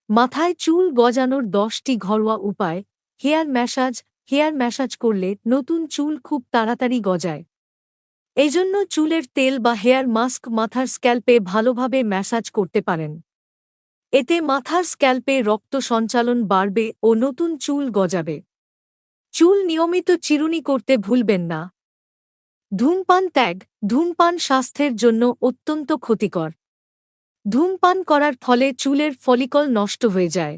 মাথায় চুল গজানোর 10টি ঘরোয়া উপায়। হেয়ার ম্যাসাজ করলে নতুন চুল খুব তাড়াতাড়ি গজায়। এজন্য চুলের তেল বা হেয়ার মাস্ক মাথার স্ক্যাল্পে ভালোভাবে ম্যাসাজ করতে পারেন। এতে মাথার স্ক্যাল্পে রক্ত সঞ্চালন বাড়বে ও নতুন চুল গজাবে। চুল নিয়মিত চিরুনি করতে ভুলবেন না। ধূমপান ত্যাগ। ধূমপান স্বাস্থ্যের জন্য অত্যন্ত ক্ষতিকর। ধূমপান করার ফলে চুলের ফলিকল নষ্ট হয়ে যায়।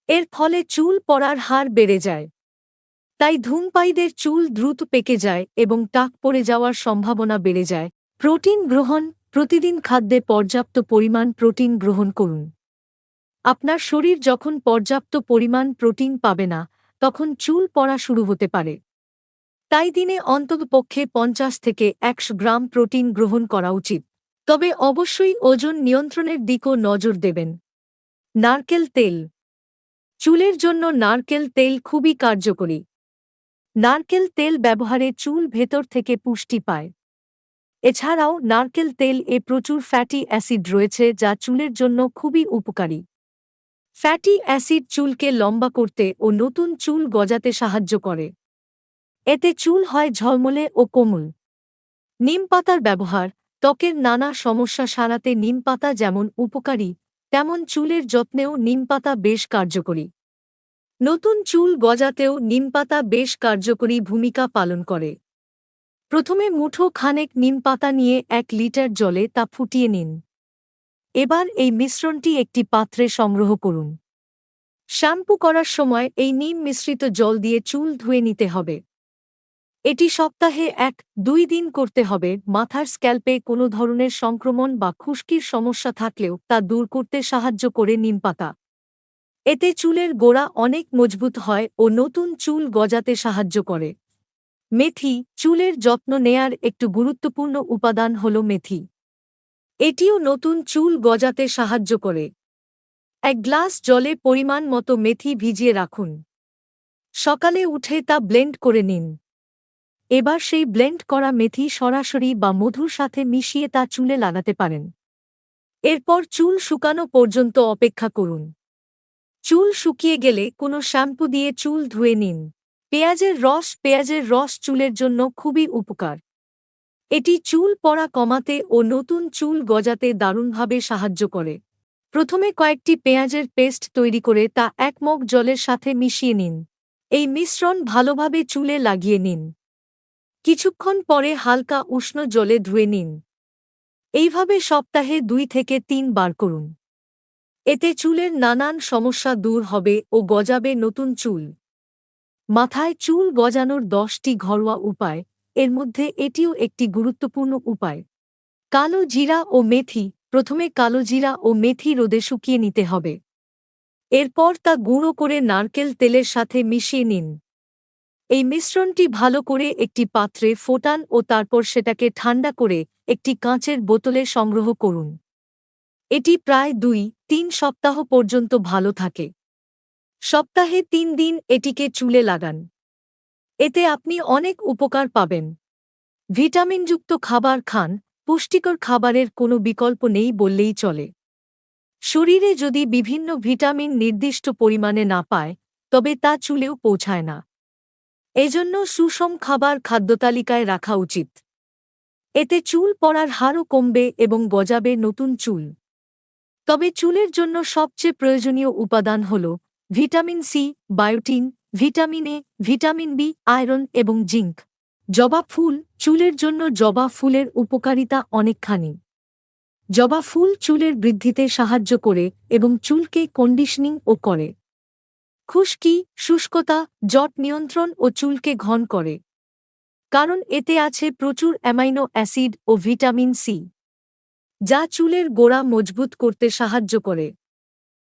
এর ফলে চুল পড়ার হার বেড়ে যায়। তাই ধূমপায়ীদের চুল দ্রুত পেকে যায় এবং টাক পড়ে যাওয়ার সম্ভাবনা বেড়ে যায়। প্রোটিন গ্রহণ। প্রতিদিন খাদ্যে পর্যাপ্ত পরিমাণ প্রোটিন গ্রহণ করুন। আপনার শরীর যখন পর্যাপ্ত পরিমাণ প্রোটিন পাবে না, তখন চুল পড়া শুরু হতে পারে। তাই দিনে অন্ততপক্ষে 50 থেকে 100 গ্রাম প্রোটিন গ্রহণ করা উচিত। তবে অবশ্যই ওজন নিয়ন্ত্রণের দিকও নজর দেবেন। নারকেল তেল। চুলের জন্য নারকেল তেল খুবই কার্যকরী। নারকেল তেল ব্যবহারে চুল ভেতর থেকে পুষ্টি পায়। এছাড়াও নারকেল তেল প্রচুর ফ্যাটি অ্যাসিড রয়েছে, যা চুলের জন্য খুবই উপকারী। ফ্যাটি অ্যাসিড চুলকে লম্বা করতে ও নতুন চুল গজাতে সাহায্য করে। এতে চুল হয় ঝলমলে ও কোমল। নিম পাতার ব্যবহার। ত্বকের নানা সমস্যা সারাতে নিম পাতা যেমন উপকারী, তেমন চুলের যত্নেও নিম পাতা বেশ কার্যকরী। নতুন চুল গজাতেও নিমপাতা বেশ কার্যকরী ভূমিকা পালন করে। প্রথমে মুঠো খানেক নিম পাতা নিয়ে 1 লিটার জলে তা ফুটিয়ে নিন। এবার এই মিশ্রণটি একটি পাত্রে সংগ্রহ করুন। শ্যাম্পু করার সময় এই নিম মিশ্রিত জল দিয়ে চুল ধুয়ে নিতে হবে। এটি সপ্তাহে 1-2 দিন করতে হবে। মাথার স্ক্যাল্পে কোনো ধরনের সংক্রমণ বা খুশকির সমস্যা থাকলেও তা দূর করতে সাহায্য করে নিম পাতা। এতে চুলের গোড়া অনেক মজবুত হয় ও নতুন চুল গজাতে সাহায্য করে। মেথি। চুলের যত্ন নেয়ার একটু গুরুত্বপূর্ণ উপাদান হল মেথি। এটিও নতুন চুল গজাতে সাহায্য করে। 1 গ্লাস জলে পরিমাণ মতো মেথি ভিজিয়ে রাখুন। সকালে উঠে তা ব্লেন্ড করে নিন। এবার সেই ব্লেন্ড করা মেথি সরাসরি বা মধুর সাথে মিশিয়ে তা চুলে লাগাতে পারেন। এরপর চুল শুকানো পর্যন্ত অপেক্ষা করুন। চুল শুকিয়ে গেলে কোনো শ্যাম্পু দিয়ে চুল ধুয়ে নিন। পেঁয়াজের রস। পেঁয়াজের রস চুলের জন্য খুবই উপকার। এটি চুল পড়া কমাতে ও নতুন চুল গজাতে দারুণভাবে সাহায্য করে। প্রথমে কয়েকটি পেঁয়াজের পেস্ট তৈরি করে তা 1 মগ জলের সাথে মিশিয়ে নিন। এই মিশ্রণ ভালোভাবে চুলে লাগিয়ে নিন। কিছুক্ষণ পরে হালকা উষ্ণ জলে ধুয়ে নিন। এইভাবে সপ্তাহে 2 থেকে 3 বার করুন। এতে চুলের নানান সমস্যা দূর হবে ও গজাবে নতুন চুল। মাথায় চুল গজানোর 10টি ঘরোয়া উপায়। এর মধ্যে এটিও একটি গুরুত্বপূর্ণ উপায়। কালো জিরা ও মেথি। প্রথমে কালো জিরা ও মেথি রোদে শুকিয়ে নিতে হবে। এরপর তা গুঁড়ো করে নারকেল তেলের সাথে মিশিয়ে নিন। এই মিশ্রণটি ভালো করে একটি পাত্রে ফোটান ও তারপর সেটাকে ঠান্ডা করে একটি কাঁচের বোতলে সংগ্রহ করুন। এটি প্রায় 2-3 সপ্তাহ পর্যন্ত ভালো থাকে। সপ্তাহে 3 দিন এটিকে চুলে লাগান। এতে আপনি অনেক উপকার পাবেন। ভিটামিনযুক্ত খাবার খান। পুষ্টিকর খাবারের কোনো বিকল্প নেই বললেই চলে। শরীরে যদি বিভিন্ন ভিটামিন নির্দিষ্ট পরিমাণে না পায়, তবে তা চুলেও পৌঁছায় না। এজন্য সুষম খাবার খাদ্যতালিকায় রাখা উচিত। এতে চুল পড়ার হারও কমবে এবং গজাবে নতুন চুল। তবে চুলের জন্য সবচেয়ে প্রয়োজনীয় উপাদান হল vitamin C, biotin, vitamin A, vitamin B, iron এবং জিঙ্ক। জবা ফুল। চুলের জন্য জবা ফুলের উপকারিতা অনেকখানি। জবা ফুল চুলের বৃদ্ধিতে সাহায্য করে এবং চুলকে কন্ডিশনিং ও করে। খুশকি, শুষ্কতা, জট নিয়ন্ত্রণ ও চুলকে ঘন করে। কারণ এতে আছে প্রচুর অ্যামাইনো অ্যাসিড ও ভিটামিন সি, যা চুলের গোড়া মজবুত করতে সাহায্য করে।